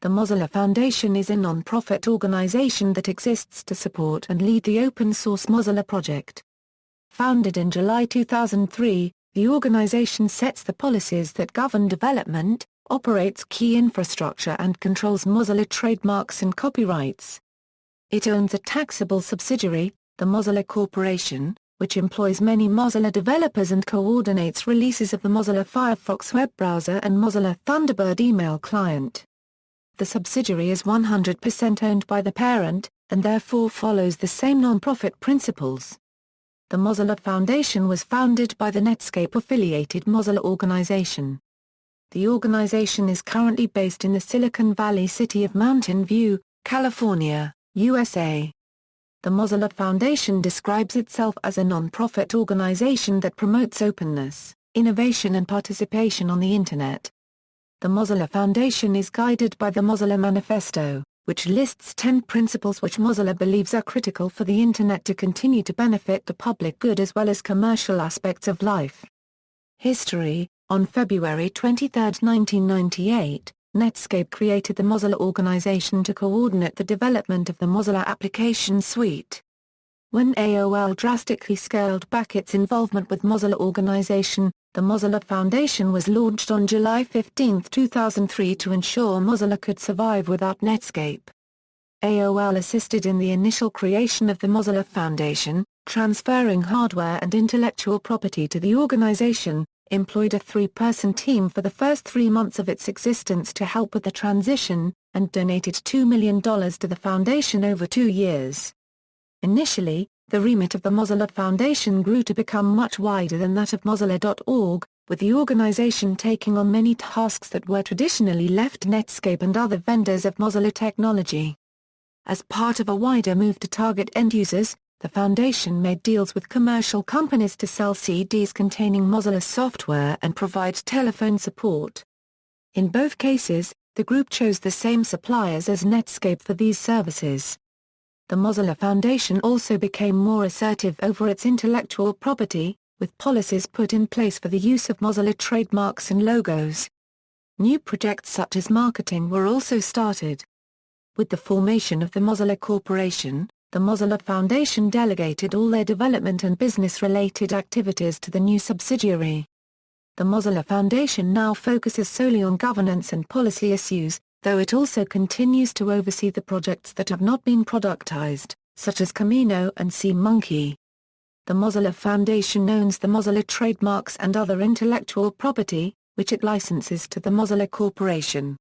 The Mozilla Foundation is a non-profit organization that exists to support and lead the open-source Mozilla project. Founded in July 2003, the organization sets the policies that govern development, operates key infrastructure and controls Mozilla trademarks and copyrights. It owns a taxable subsidiary, the Mozilla Corporation, which employs many Mozilla developers and coordinates releases of the Mozilla Firefox web browser and Mozilla Thunderbird email client. The subsidiary is 100% owned by the parent, and therefore follows the same non-profit principles. The Mozilla Foundation was founded by the Netscape-affiliated Mozilla organization. The organization is currently based in the Silicon Valley city of Mountain View, California, USA. The Mozilla Foundation describes itself as a non-profit organization that promotes openness, innovation and participation on the Internet. The Mozilla Foundation is guided by the Mozilla Manifesto, which lists 10 principles which Mozilla believes are critical for the Internet to continue to benefit the public good as well as commercial aspects of life. History: on February 23, 1998, Netscape created the Mozilla organization to coordinate the development of the Mozilla application suite. When AOL drastically scaled back its involvement with Mozilla organization, the Mozilla Foundation was launched on July 15, 2003 to ensure Mozilla could survive without Netscape. AOL assisted in the initial creation of the Mozilla Foundation, transferring hardware and intellectual property to the organization, employed a 3-person team for the first 3 months of its existence to help with the transition, and donated $2 million to the foundation over 2 years. Initially, the remit of the Mozilla Foundation grew to become much wider than that of Mozilla.org, with the organization taking on many tasks that were traditionally left Netscape and other vendors of Mozilla technology. As part of a wider move to target end users, the foundation made deals with commercial companies to sell CDs containing Mozilla software and provide telephone support. In both cases, the group chose the same suppliers as Netscape for these services. The Mozilla Foundation also became more assertive over its intellectual property, with policies put in place for the use of Mozilla trademarks and logos. New projects such as marketing were also started. With the formation of the Mozilla Corporation, the Mozilla Foundation delegated all their development and business-related activities to the new subsidiary. The Mozilla Foundation now focuses solely on governance and policy issues, though it also continues to oversee the projects that have not been productized, such as Camino and SeaMonkey. The Mozilla Foundation owns the Mozilla trademarks and other intellectual property, which it licenses to the Mozilla Corporation.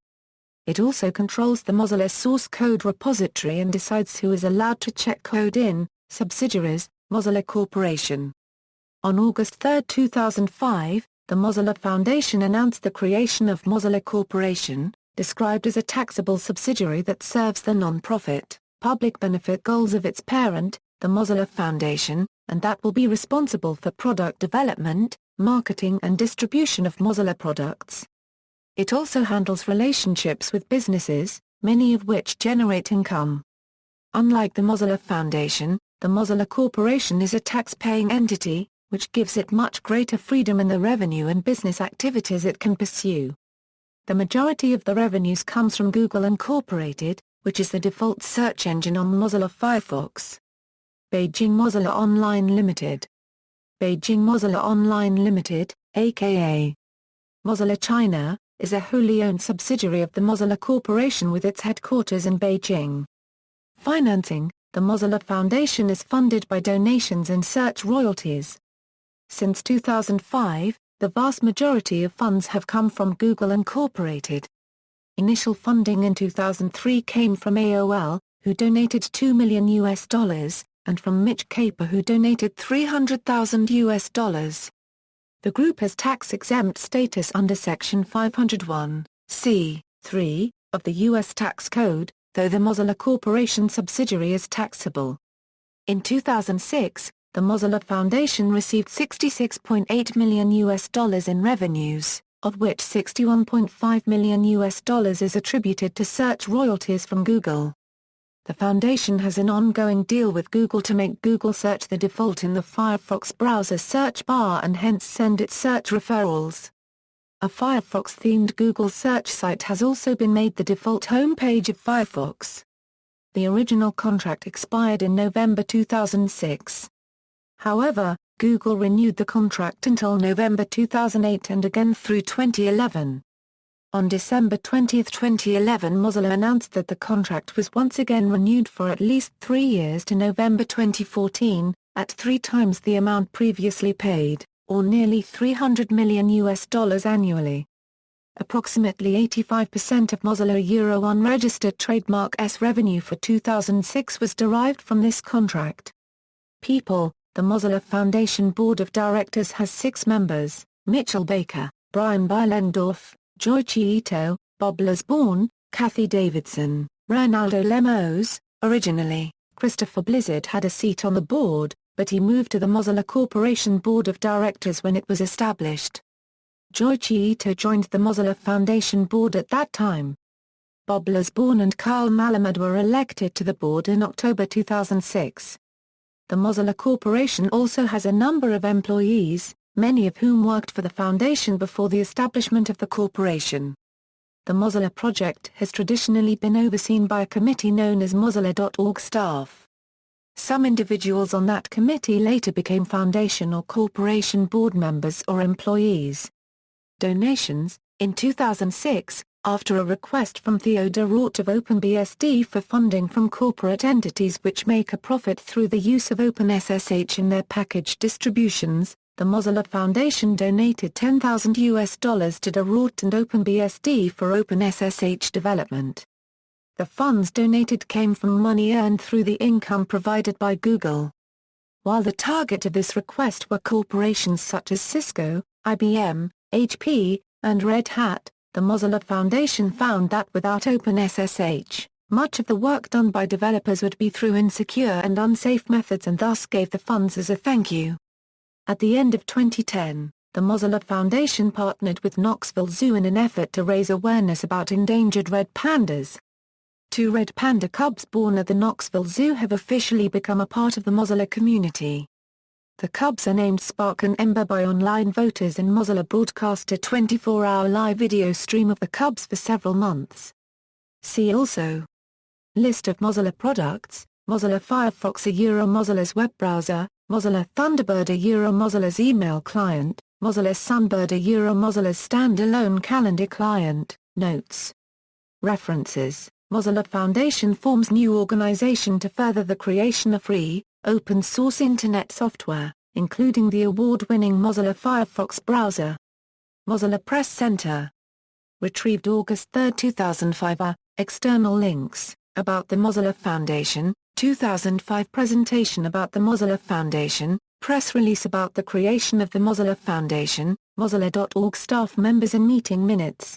It also controls the Mozilla source code repository and decides who is allowed to check code in subsidiaries, Mozilla Corporation. On August 3, 2005, the Mozilla Foundation announced the creation of Mozilla Corporation, described as a taxable subsidiary that serves the non-profit, public benefit goals of its parent, the Mozilla Foundation, and that will be responsible for product development, marketing and distribution of Mozilla products. It also handles relationships with businesses, many of which generate income. Unlike the Mozilla Foundation, the Mozilla Corporation is a tax-paying entity, which gives it much greater freedom in the revenue and business activities it can pursue. The majority of the revenues comes from Google Incorporated, which is the default search engine on Mozilla Firefox. Beijing Mozilla Online Limited. Beijing Mozilla Online Limited, aka Mozilla China, is a wholly owned subsidiary of the Mozilla Corporation with its headquarters in Beijing. Financing: the Mozilla Foundation is funded by donations and search royalties. Since 2005, the vast majority of funds have come from Google Incorporated. Initial funding in 2003 came from AOL, who donated $2 million, and from Mitch Caper, who donated $300,000. The group has tax-exempt status under Section 501(c)(3) of the U.S. Tax Code, though the Mozilla Corporation subsidiary is taxable. In 2006, the Mozilla Foundation received $66.8 million in revenues, of which $61.5 million is attributed to search royalties from Google. The foundation has an ongoing deal with Google to make Google Search the default in the Firefox browser search bar and hence send it search referrals. A Firefox-themed Google search site has also been made the default homepage of Firefox. The original contract expired in November 2006. However, Google renewed the contract until November 2008 and again through 2011. On December 20, 2011, Mozilla announced that the contract was once again renewed for at least 3 years to November 2014, at 3 times the amount previously paid, or nearly $300 million annually. Approximately 85% of Mozilla Euro unregistered trademark S revenue for 2006 was derived from this contract. People. The Mozilla Foundation Board of Directors has 6 members: Mitchell Baker, Brian Beilendorf, Joichi Ito, Bob Lasborn, Kathy Davidson, Ronaldo Lemos. Originally, Christopher Blizzard had a seat on the board, but he moved to the Mozilla Corporation Board of Directors when it was established. Joichi Ito joined the Mozilla Foundation Board at that time. Bob Lasborn and Carl Malamud were elected to the board in October 2006. The Mozilla Corporation also has a number of employees, many of whom worked for the foundation before the establishment of the corporation. The Mozilla project has traditionally been overseen by a committee known as Mozilla.org staff. Some individuals on that committee later became foundation or corporation board members or employees. Donations. In 2006, after a request from Theodor Rort of OpenBSD for funding from corporate entities which make a profit through the use of OpenSSH in their package distributions, the Mozilla Foundation donated $10,000 to Rort and OpenBSD for OpenSSH development. The funds donated came from money earned through the income provided by Google. While the target of this request were corporations such as Cisco, IBM, HP, and Red Hat, the Mozilla Foundation found that without OpenSSH, much of the work done by developers would be through insecure and unsafe methods and thus gave the funds as a thank you. At the end of 2010, the Mozilla Foundation partnered with Knoxville Zoo in an effort to raise awareness about endangered red pandas. 2 red panda cubs born at the Knoxville Zoo have officially become a part of the Mozilla community. The cubs are named Spark and Ember by online voters, and Mozilla broadcast a 24-hour live video stream of the cubs for several months. See also: List of Mozilla products, Mozilla Firefox Mozilla's web browser, Mozilla Thunderbird Mozilla's email client, Mozilla Sunbird Mozilla's standalone calendar client. Notes. References. Mozilla Foundation forms new organization to further the creation of free, open-source Internet software, including the award-winning Mozilla Firefox browser. Mozilla Press Center. Retrieved August 3, 2005. External links. About the Mozilla Foundation, 2005 presentation about the Mozilla Foundation, press release about the creation of the Mozilla Foundation, Mozilla.org staff members and meeting minutes.